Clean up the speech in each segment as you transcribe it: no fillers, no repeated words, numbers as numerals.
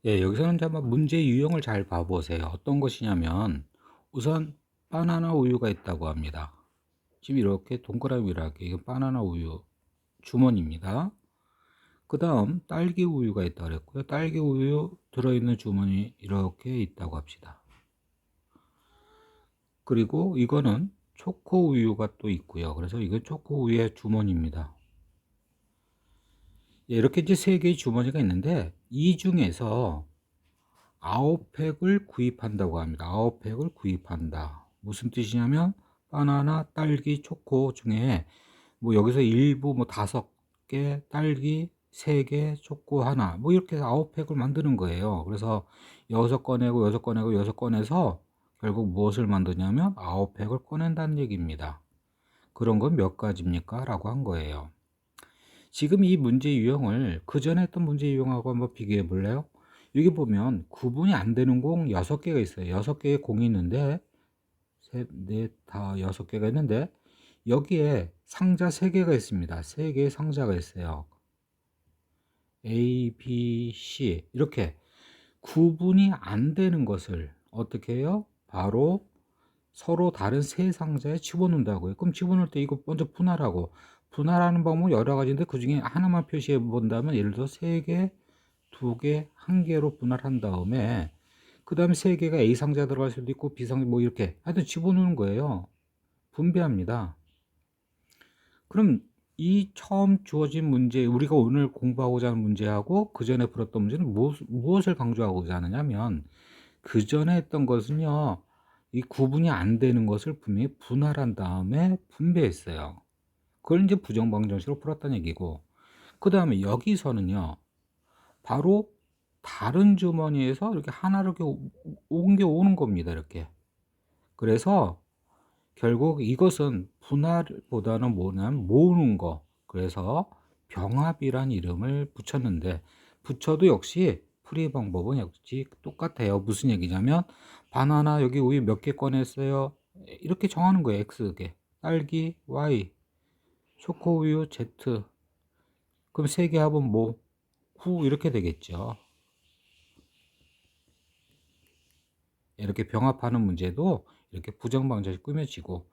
여기서는 이제 한번 문제 유형을 잘 봐보세요. 어떤 것이냐면, 우선 바나나 우유가 있다고 합니다. 지금 이렇게 동그라미라게 이건 바나나 우유 주머니입니다. 그 다음 딸기 우유가 있다고 그랬고요. 딸기 우유 들어있는 주머니 이렇게 있다고 합시다. 그리고 이거는 초코 우유가 또 있고요. 그래서 이건 초코 우유의 주머니입니다. 이렇게 이제 세 개의 주머니가 있는데, 이 중에서 9팩을 구입한다고 합니다. 9팩을 구입한다. 무슨 뜻이냐면 바나나, 딸기, 초코 중에 뭐 여기서 일부 뭐 5개, 딸기 3개, 초코 하나 뭐 이렇게 해서 9팩을 만드는 거예요. 그래서 6꺼내고 6꺼내고 6꺼내서 결국 무엇을 만드냐면 9팩을 꺼낸다는 얘기입니다. 그런 건 몇 가지입니까? 라고 한 거예요. 지금 이 문제 유형을 그 전에 했던 문제 유형하고 한번 비교해 볼래요? 여기 보면 구분이 안 되는 공 6개가 있어요. 6개의 공이 있는데 셋, 넷, 다 6개가 있는데 여기에 상자 3개가 있습니다. 3개의 상자가 있어요. A, B, C 이렇게 구분이 안 되는 것을 어떻게 해요? 바로 서로 다른 세 상자에 집어넣는다고요. 그럼 집어넣을 때 이거 먼저 분할하고, 분할하는 방법은 여러 가지인데 그 중에 하나만 표시해 본다면 예를 들어 3개, 2개, 1개로 분할한 다음에 그 다음에 3개가 A 상자에 들어갈 수도 있고 B 상자 뭐 이렇게 하여튼 집어넣는 거예요. 분배합니다. 그럼 이 처음 주어진 문제, 우리가 오늘 공부하고자 하는 문제하고 그 전에 풀었던 문제는 무엇을 강조하고자 하느냐면, 그 전에 했던 것은요, 이 구분이 안 되는 것을 분명히 분할한 다음에 분배했어요. 그걸 이제 부정방정식으로 풀었다는 얘기고, 그 다음에 여기서는요, 바로 다른 주머니에서 이렇게 하나를 이렇게 옮겨오는 겁니다. 이렇게. 그래서 결국 이것은 분할보다는 뭐냐면 모으는 거. 그래서 병합이란 이름을 붙였는데, 붙여도 역시 풀이 방법은 역시 똑같아요. 무슨 얘기냐면 바나나 여기 우유 몇 개 꺼냈어요. 이렇게 정하는 거예요. X개. 딸기 Y, 초코 우유 Z. 그럼 세 개 합은 뭐? 9 이렇게 되겠죠. 이렇게 병합하는 문제도 이렇게 부정방정식 꾸며지고,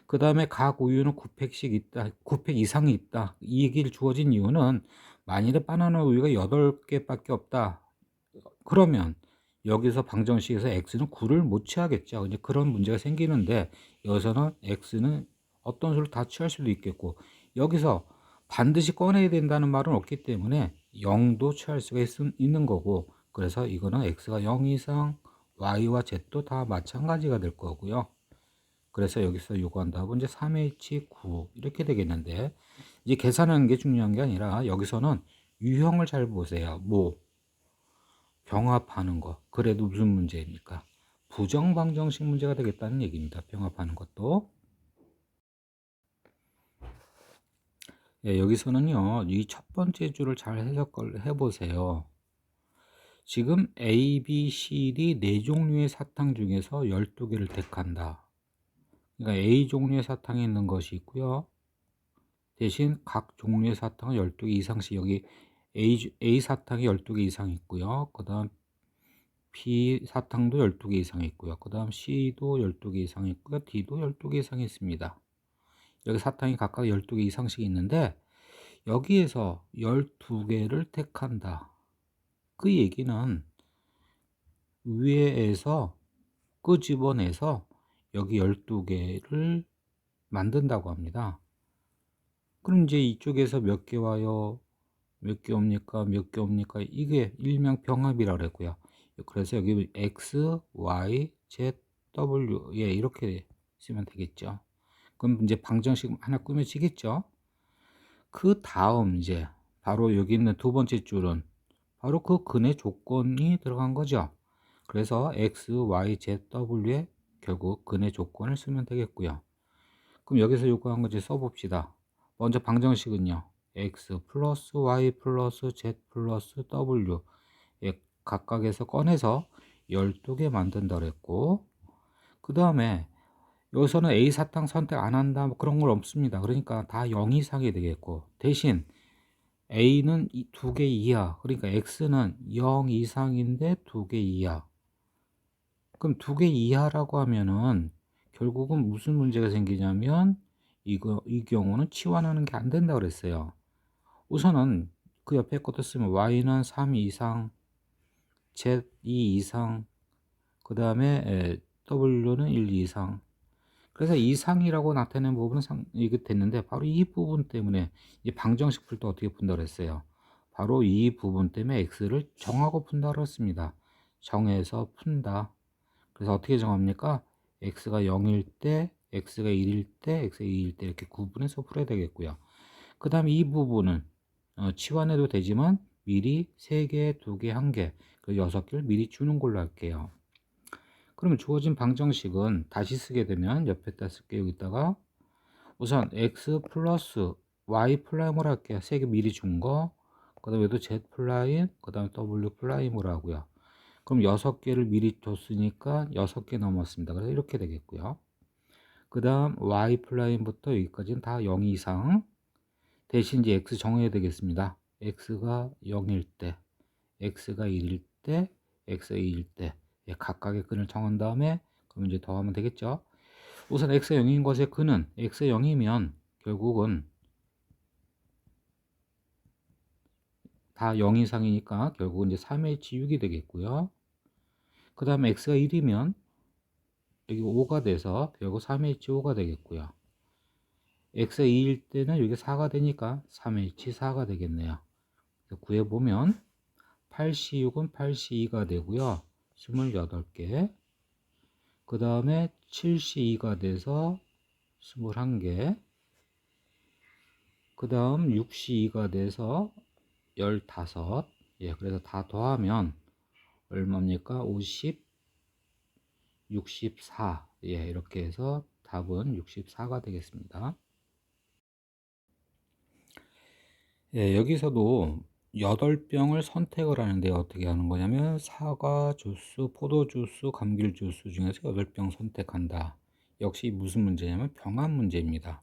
그 다음에 각 우유는 9팩씩 있다, 9팩 이상이 있다. 이 얘기를 주어진 이유는 만일에 바나나 우유가 8개밖에 없다. 그러면 여기서 방정식에서 x는 9를 못 취하겠죠. 이제 그런 문제가 생기는데, 여기서는 x는 어떤 수를 다 취할 수도 있겠고, 여기서 반드시 꺼내야 된다는 말은 없기 때문에 0도 취할 수가 있는 거고, 그래서 이거는 x가 0 이상 y와 z도 다 마찬가지가 될 거고요. 그래서 여기서 요구한 답은 이제 3H9 이렇게 되겠는데, 이제 계산하는 게 중요한 게 아니라 여기서는 유형을 잘 보세요. 뭐 병합하는 거. 그래도 무슨 문제입니까? 부정방정식 문제가 되겠다는 얘기입니다. 병합하는 것도. 여기서는요, 이 첫 번째 줄을 잘 해석을 해보세요. 지금 A, B, C, D 네 종류의 사탕 중에서 12개를 택한다. 그러니까 A 종류의 사탕이 있는 것이 있고요. 대신 각 종류의 사탕은 12개 이상씩, 여기 A 사탕이 12개 이상 있고요. 그 다음 B 사탕도 12개 이상 있고요. 그 다음 C도 12개 이상 있고요. D도 12개 이상 있습니다. 여기 사탕이 각각 12개 이상씩 있는데, 여기에서 12개를 택한다. 그 얘기는 위에서 끄집어내서 여기 12개를 만든다고 합니다. 그럼 이제 이쪽에서 몇 개 와요? 몇 개 옵니까? 몇 개 옵니까? 이게 일명 병합이라고 그랬고요. 그래서 여기 X, Y, Z, W 이렇게 쓰면 되겠죠. 그럼 이제 방정식 하나 꾸며지겠죠. 그 다음 이제 바로 여기 있는 두 번째 줄은 바로 그 근의 조건이 들어간 거죠. 그래서 X, Y, Z, W에 결국 근의 조건을 쓰면 되겠고요. 그럼 여기서 요구한 거 이제 써봅시다. 먼저 방정식은요, x 플러스 y 플러스 z 플러스 w 각각에서 꺼내서 12개 만든다 그랬고, 그 다음에 여기서는 A 사탕 선택 안 한다 뭐 그런 걸 없습니다. 그러니까 다 0 이상이 되겠고, 대신 a는 2개 이하, 그러니까 x는 0 이상인데 2개 이하. 그럼 2개 이하라고 하면은 결국은 무슨 문제가 생기냐면 이 경우는 치환하는 게 안 된다 그랬어요. 우선은 그 옆에 것도 쓰면 y는 3 이상, z 2 이상, 그 다음에 w는 1 이상. 그래서 이상이라고 나타낸 부분은 이게 됐는데, 바로 이 부분 때문에 이 방정식 풀 때 어떻게 푼다 그랬어요. 바로 이 부분 때문에 x를 정하고 푼다 그랬습니다. 정해서 푼다. 그래서 어떻게 정합니까? x가 0일 때, x가 1일 때, x가 2일 때 이렇게 구분해서 풀어야 되겠고요. 그 다음에 이 부분은 치환해도 되지만 미리 3개, 2개, 1개, 그 6개를 미리 주는 걸로 할게요. 그러면 주어진 방정식은 다시 쓰게 되면 옆에다 쓸게요. 여기다가 우선 x 플러스 y 프라임으로 할게요. 3개 미리 준 거. 그 다음에 얘도 z 프라임, 그 다음에 w 프라임으로 하고요. 그럼 6개를 미리 줬으니까 6개 넘었습니다. 그래서 이렇게 되겠고요. 그 다음 y 프라임부터 여기까지는 다 0 이상. 대신 이제 x 정해야 되겠습니다. x가 0일 때, x가 1일 때, x가 2일 때 각각의 끈을 정한 다음에 그럼 이제 더하면 되겠죠. 우선 x가 0인 것의 근은 x가 0이면 결국은 다 0 이상이니까 결국은 이제 3H6이 되겠고요. 그 다음에 x가 1이면 여기 5가 돼서 결국 3H5가 되겠고요. x가 2일 때는 여기 4가 되니까 3H4가 되겠네요. 구해보면 8C6은 8C2가 되고요. 28개. 그 다음에 7C2가 돼서 21개. 그 다음 6C2가 돼서 15. 예, 그래서 다 더하면 얼마입니까? 50, 64. 예, 이렇게 해서 답은 64가 되겠습니다. 예, 여기서도 8병을 선택을 하는데 어떻게 하는 거냐면 사과 주스, 포도 주스, 감귤 주스 중에서 8병 선택한다. 역시 무슨 문제냐면 병합 문제입니다.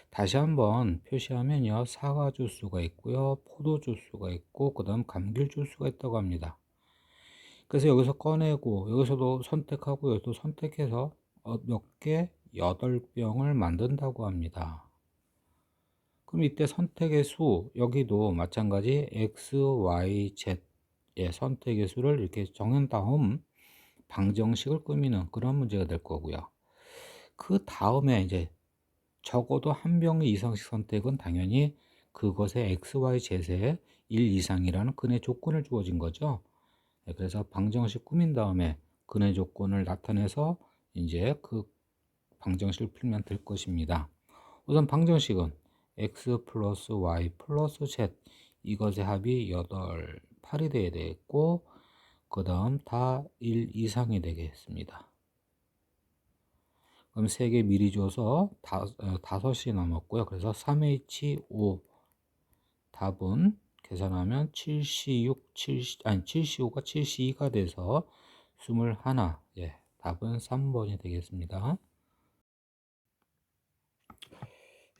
다시 한번 표시하면요. 사과 주스가 있고요. 포도 주스가 있고 그 다음 감귤 주스가 있다고 합니다. 그래서 여기서 꺼내고 여기서도 선택하고 여기도 선택해서 몇 개? 8병을 만든다고 합니다. 그럼 이때 선택의 수, 여기도 마찬가지 x, y, z의 선택의 수를 이렇게 정한 다음 방정식을 꾸미는 그런 문제가 될 거고요. 그 다음에 이제 적어도 한 병의 이상식 선택은 당연히 그것의 x, y, z의 1 이상이라는 근의 조건을 주어진 거죠. 그래서 방정식 꾸민 다음에 근의 조건을 나타내서 이제 그 방정식을 풀면 될 것입니다. 우선 방정식은 x 플러스 y 플러스 z 이것의 합이 8, 8이 되어야 되겠고 그 다음 다 1 이상이 되겠습니다. 그럼 3개 미리 줘서 5이 남았고요. 그래서 3H5 답은 계산하면 7C6, 7C5가 7C2가 돼서 21. 예, 답은 3번이 되겠습니다.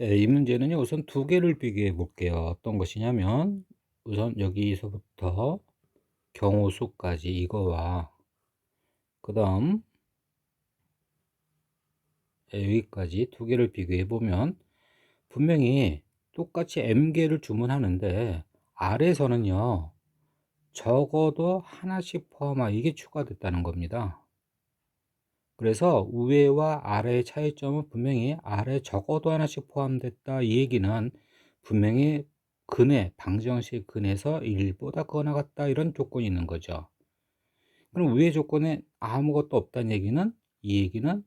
예, 이 문제는요, 우선 2개를 비교해 볼게요. 어떤 것이냐면, 우선 여기서부터 경우수까지 이거와, 그 다음, 여기까지 2개를 비교해 보면, 분명히 똑같이 M개를 주문하는데, 아래에서는요, 적어도 하나씩 포함하 이게 추가됐다는 겁니다. 그래서 위와 아래의 차이점은 분명히 아래 적어도 하나씩 포함됐다 이 얘기는 분명히 근의 방정식 근에서 1보다 크거나 같다 이런 조건이 있는 거죠. 그럼 위의 조건에 아무것도 없다는 얘기는 이 얘기는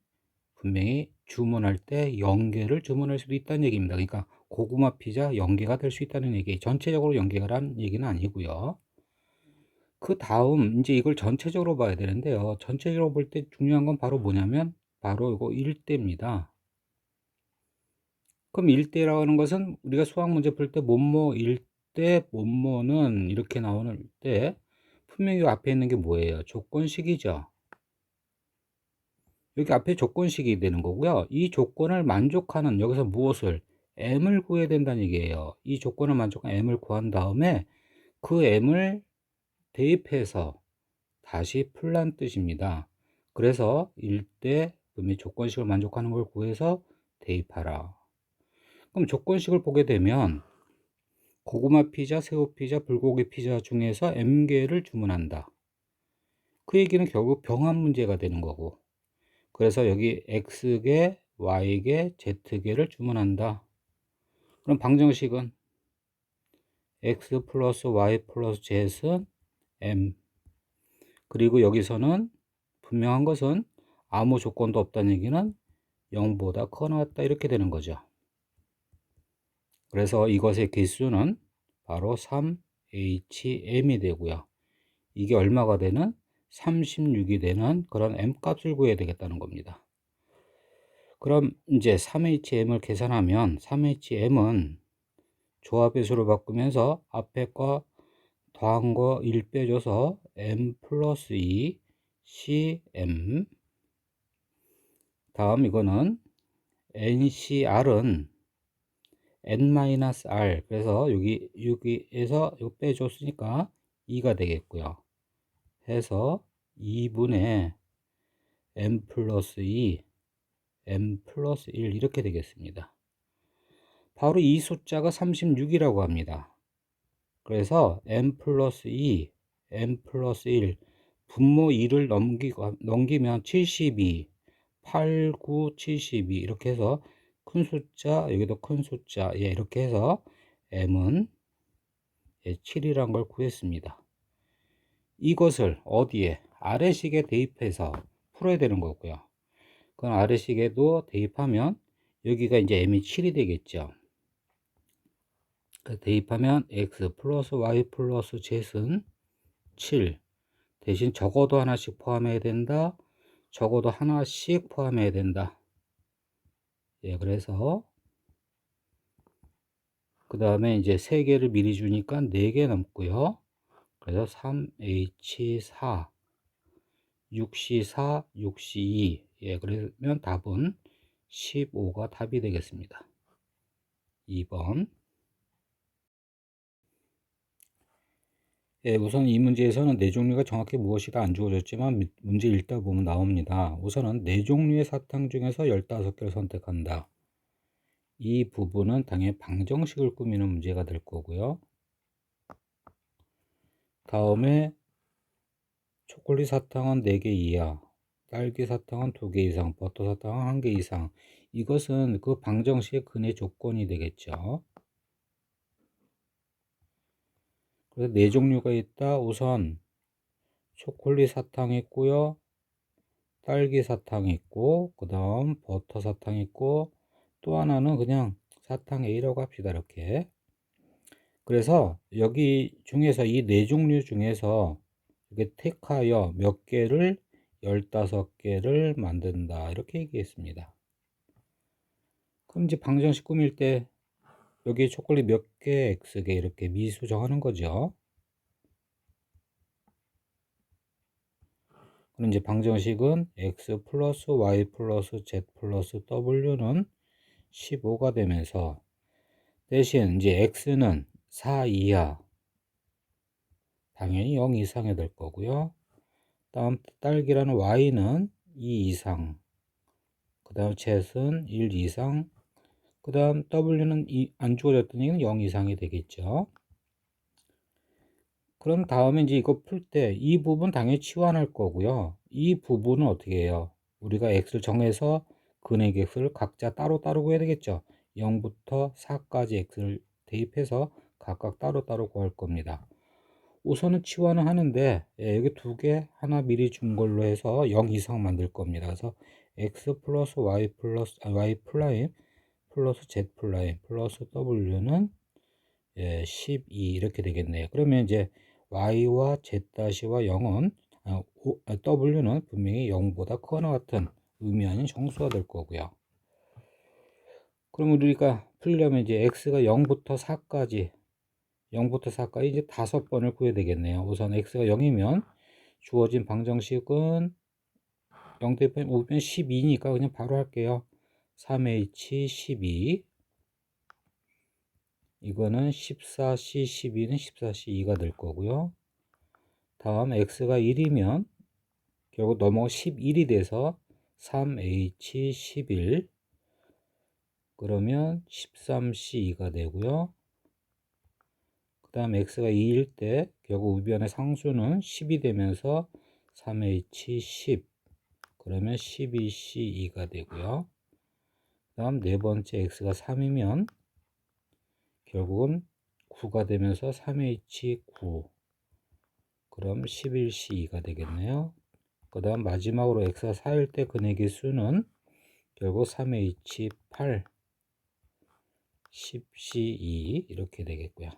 분명히 주문할 때 0개를 주문할 수도 있다는 얘기입니다. 그러니까 고구마 피자 0개가 될 수 있다는 얘기, 전체적으로 0개라는 얘기는 아니고요. 그 다음 이제 이걸 전체적으로 봐야 되는데요. 전체적으로 볼 때 중요한 건 바로 뭐냐면 바로 이거 1대입니다. 그럼 1대라고 하는 것은 우리가 수학 문제 풀 때 뭐뭐 1대 뭐뭐는 이렇게 나오는 때 분명히 이 앞에 있는 게 뭐예요? 조건식이죠. 여기 앞에 조건식이 되는 거고요. 이 조건을 만족하는 여기서 무엇을 m을 구해야 된다는 얘기예요. 이 조건을 만족한 m을 구한 다음에 그 m을 대입해서 다시 풀란 뜻입니다. 그래서 일대 분명 조건식을 만족하는 걸 구해서 대입하라. 그럼 조건식을 보게 되면 고구마 피자, 새우 피자, 불고기 피자 중에서 m개를 주문한다. 그 얘기는 결국 병합 문제가 되는 거고, 그래서 여기 x개, y개, z개를 주문한다. 그럼 방정식은 x 플러스 y 플러스 z은 m, 그리고 여기서는 분명한 것은 아무 조건도 없다는 얘기는 0보다 커 나왔다 이렇게 되는 거죠. 그래서 이것의 개수는 바로 3HM이 되고요. 이게 얼마가 되는? 36이 되는 그런 M 값을 구해야 되겠다는 겁니다. 그럼 이제 3HM을 계산하면 3HM은 조합의 수를 바꾸면서 앞에 거 더한 거 1 빼줘서 M 플러스 2 CM, 다음 이거는 NCR은 N-R, 그래서 여기에서 이거 빼줬으니까 2가 되겠고요. 해서 2분의 M 플러스 2, M 플러스 1 이렇게 되겠습니다. 바로 이 숫자가 36이라고 합니다. 그래서 M 플러스 2, M 플러스 1, 분모 2를 넘기면 72, 8, 9, 72 이렇게 해서 큰 숫자, 여기도 큰 숫자, 예, 이렇게 해서 M은 7이란 걸 구했습니다. 이것을 어디에? 아래식에 대입해서 풀어야 되는 거고요. 그럼 아래식에도 대입하면 여기가 이제 M이 7이 되겠죠. 대입하면 X 플러스 Y 플러스 Z는 7. 대신 적어도 하나씩 포함해야 된다. 적어도 하나씩 포함해야 된다. 예, 그래서 그 다음에 이제 3개를 미리 주니까 4개 남고요. 그래서 3H4, 6C4, 6C2. 예, 그러면 답은 15가 답이 되겠습니다. 2번. 예, 우선 이 문제에서는 네 종류가 정확히 무엇이다 안 주어졌지만 문제 읽다 보면 나옵니다. 우선은 네 종류의 사탕 중에서 15개를 선택한다. 이 부분은 당연히 방정식을 꾸미는 문제가 될 거고요. 다음에 초콜릿 사탕은 4개 이하, 딸기 사탕은 2개 이상, 버터 사탕은 1개 이상. 이것은 그 방정식의 근해 조건이 되겠죠. 그래서 네 종류가 있다. 우선 초콜릿 사탕이 있고요. 딸기 사탕이 있고, 그 다음 버터 사탕이 있고, 또 하나는 그냥 사탕 A라고 합시다. 이렇게. 그래서 여기 중에서 이 네 종류 중에서 이렇게 택하여 몇 개를 15개를 만든다. 이렇게 얘기했습니다. 그럼 이제 방정식 꾸밀 때 여기 초콜릿 몇 개, X개 이렇게 미수 정하는 거죠. 그럼 이제 방정식은 X 플러스 Y 플러스 Z 플러스 W는 15가 되면서 대신 이제 X는 4 이하, 당연히 0 이상이 될 거고요. 다음 딸기라는 Y는 2 이상, 그 다음 Z는 1 이상, 그 다음 W는 안 주어졌던 얘기는 0 이상이 되겠죠. 그럼 다음에 이제 이거 풀 때 이 부분 당연히 치환할 거고요. 이 부분은 어떻게 해요? 우리가 x를 정해서 근액 x를 각자 따로따로 구해야 되겠죠. 0부터 4까지 x를 대입해서 각각 따로따로 구할 겁니다. 우선은 치환을 하는데 여기 2개 하나 미리 준 걸로 해서 0 이상 만들 겁니다. 그래서 x 플러스 y 플러스 y 플라임 플러스 z 플라임 플러스 w는 12 이렇게 되겠네요. 그러면 이제 y와 z-와 0은 w는 분명히 0보다 커나 같은 의미 아닌 정수가 될 거고요. 그럼 우리가 풀려면 이제 x가 0부터 4까지 이제 5번을 구해야 되겠네요. 우선 x가 0이면 주어진 방정식은 0 대입하면 5면 12니까 그냥 바로 할게요. 3h 12 이거는 14C 12는 14C 2가 될 거고요. 다음 x가 1이면 결국 넘어가 11이 돼서 3H 11 그러면 13C 2가 되고요. 그 다음 x가 2일 때 결국 우변의 상수는 10이 되면서 3H 10 그러면 12C 2가 되고요. 그 다음 네 번째 x가 3이면 결국은 9가 되면서 3H 9 그럼 11C 2가 되겠네요. 그 다음 마지막으로 x가 4일 때 근의 개수는 결국 3H 8 10C 2 이렇게 되겠고요.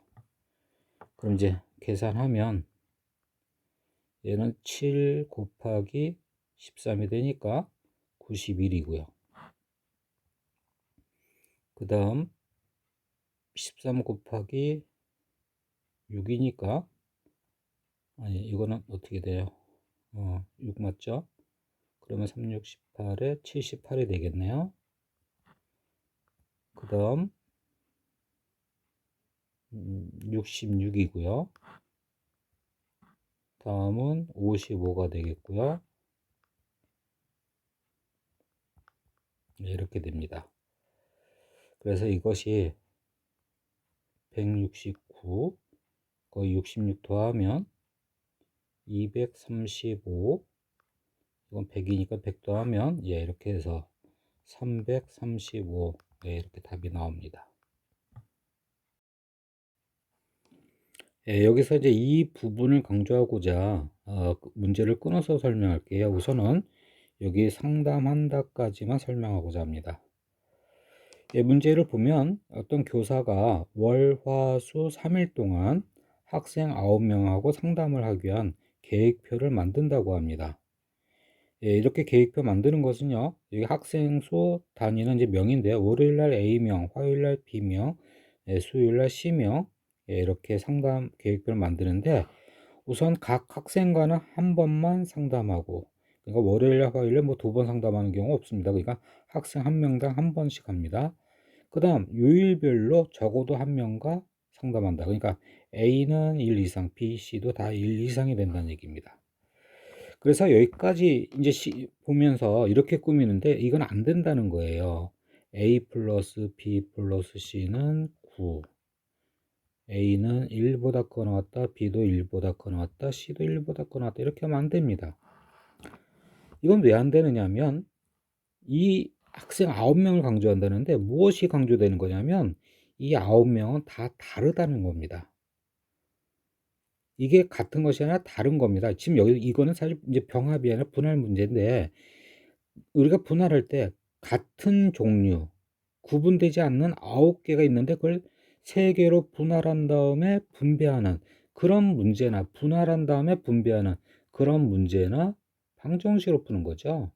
그럼 이제 계산하면 얘는 7 곱하기 13이 되니까 91이고요. 그 다음 13 곱하기 6이니까 아니 이거는 어떻게 돼요? 6 맞죠? 그러면 3, 6, 18에 78이 되겠네요. 그 다음 66이고요. 다음은 55가 되겠고요. 네, 이렇게 됩니다. 그래서 이것이 169 거의 66 더하면 235 이건 100이니까 100 더하면 예, 이렇게 해서 335 예, 이렇게 답이 나옵니다. 예, 여기서 이제 이 부분을 강조하고자 문제를 끊어서 설명할게요. 우선은 여기 상담한다까지만 설명하고자 합니다. 예, 문제를 보면 어떤 교사가 월, 화, 수 3일 동안 학생 9명하고 상담을 하기 위한 계획표를 만든다고 합니다. 예, 이렇게 계획표 만드는 것은요, 여기 학생 수 단위는 이제 명인데요. 월요일날 A명, 화요일날 B명, 예, 수요일날 C명, 예, 이렇게 상담 계획표를 만드는데 우선 각 학생과는 한 번만 상담하고, 그러니까 월요일날 화요일에 뭐 2번 상담하는 경우 없습니다. 그러니까 학생 한 명당 한 번씩 합니다. 그 다음 요일별로 적어도 한 명과 상담한다. 그러니까 A는 1 이상, B, C도 다 1 이상이 된다는 얘기입니다. 그래서 여기까지 이제 보면서 이렇게 꾸미는데 이건 안 된다는 거예요. A 플러스 B 플러스 C는 9. A는 1보다 커 나왔다. B도 1보다 커 나왔다. C도 1보다 커 나왔다. 이렇게 하면 안 됩니다. 이건 왜 안 되느냐면 이 학생 9명을 강조한다는데 무엇이 강조되는 거냐면 이 9명은 다 다르다는 겁니다. 이게 같은 것이 아니라 다른 겁니다. 지금 여기 이거는 사실 이제 병합이 아니라 분할 문제인데 우리가 분할할 때 같은 종류 구분되지 않는 9개가 있는데 그걸 3개로 분할한 다음에 분배하는 그런 문제나 분할한 다음에 분배하는 그런 문제나 방정식으로 푸는 거죠.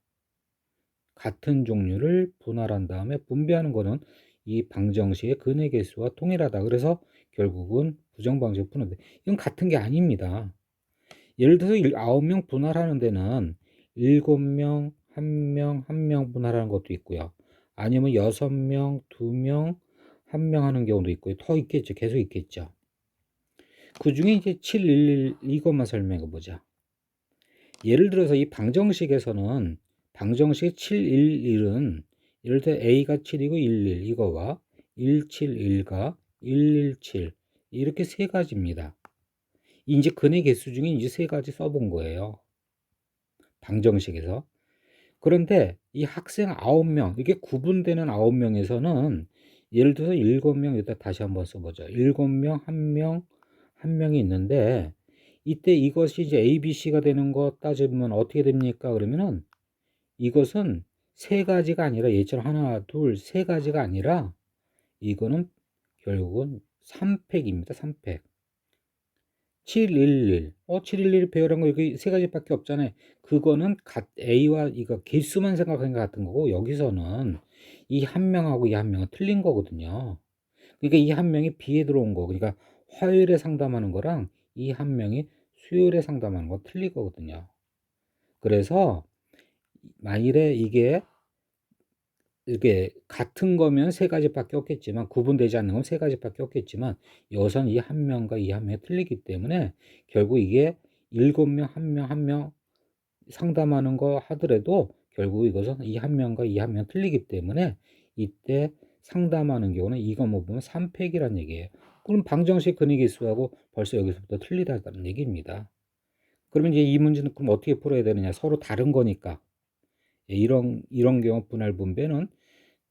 같은 종류를 분할한 다음에 분배하는 거는 이 방정식의 근의 개수와 동일하다. 그래서 결국은 부정방식을 푸는데 이건 같은 게 아닙니다. 예를 들어서 9명 분할하는 데는 7명, 1명, 1명 분할하는 것도 있고요. 아니면 6명, 2명, 1명 하는 경우도 있고요. 더 있겠죠. 계속 있겠죠. 그 중에 이제 711 이것만 설명해 보자. 예를 들어서 이 방정식에서는 방정식 711은 예를 들어 A가 7이고 11 이거와 171과 117 이렇게 세 가지입니다. 이제 근의 개수 중에 이제 세 가지 써본 거예요. 방정식에서. 그런데 이 학생 9명, 이게 구분되는 9명에서는 예를 들어서 7명, 일단 다시 한번 써보죠. 7명, 1명, 1명이 있는데 이때 이것이 이제 A, B, C가 되는 거 따지면 어떻게 됩니까? 그러면은 이것은 세 가지가 아니라 얘처럼 하나, 둘, 세 가지가 아니라 이거는 결국은 3팩입니다. 3팩. 711. 711 배열한 거 여기 세 가지밖에 없잖아요. 그거는 A와 이거 개수만 생각하는 것 같은 거고 여기서는 이 한 명하고 이 한 명은 틀린 거거든요. 그러니까 이 한 명이 B에 들어온 거. 그러니까 화요일에 상담하는 거랑 이 한 명이 수요일에 상담하는 거 틀리거든요. 그래서 만일에 이게 이게 같은 거면 세 가지밖에 없겠지만, 구분되지 않는 건 세 가지밖에 없겠지만, 여기서는 이 한 명과 이 한 명이 틀리기 때문에 결국 이게 7명, 한 명, 한 명 상담하는 거 하더라도 결국 이것은 이 한 명과 이 한 명 틀리기 때문에 이때 상담하는 경우는 이거 뭐 보면 3팩이란 얘기예요. 그럼 방정식 근위기수하고 벌써 여기서부터 틀리다는 얘기입니다. 그러면 이제 이 문제는 그럼 어떻게 풀어야 되느냐? 서로 다른 거니까. 이런 경우 분할 분배는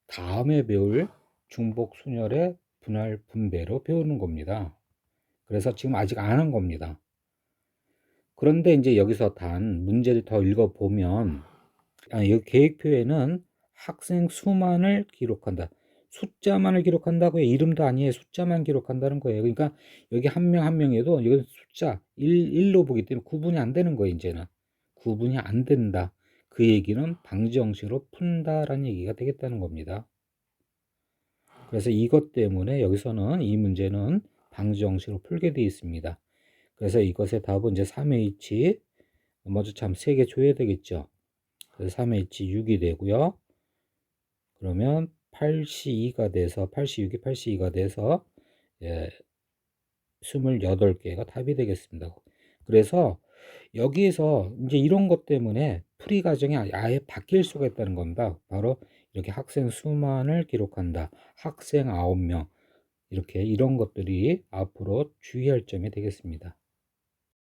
다음에 배울 중복 순열의 분할 분배로 배우는 겁니다. 그래서 지금 아직 안 한 겁니다. 그런데 이제 여기서 단 문제를 더 읽어보면, 여기 계획표에는 학생 수만을 기록한다. 숫자만을 기록한다고요. 이름도 아니에요. 숫자만 기록한다는 거예요. 그러니까 여기 한 명 한 명에도 이건 숫자 1로 보기 때문에 구분이 안 되는 거예요. 이제는 구분이 안 된다. 그 얘기는 방정식으로 푼다라는 얘기가 되겠다는 겁니다. 그래서 이것 때문에 여기서는 이 문제는 방정식으로 풀게 되어 있습니다. 그래서 이것의 답은 이제 3H, 먼저 참 3개 줘야 되겠죠. 그래서 3H 6이 되고요. 그러면 8C2가 돼서 8C6이 8C2가 돼서 28개가 답이 되겠습니다. 그래서 여기에서 이제 이런 것 때문에 풀이 과정이 아예 바뀔 수가 있다는 겁니다. 바로 이렇게 학생 수만을 기록한다. 학생 9명. 이렇게 이런 것들이 앞으로 주의할 점이 되겠습니다.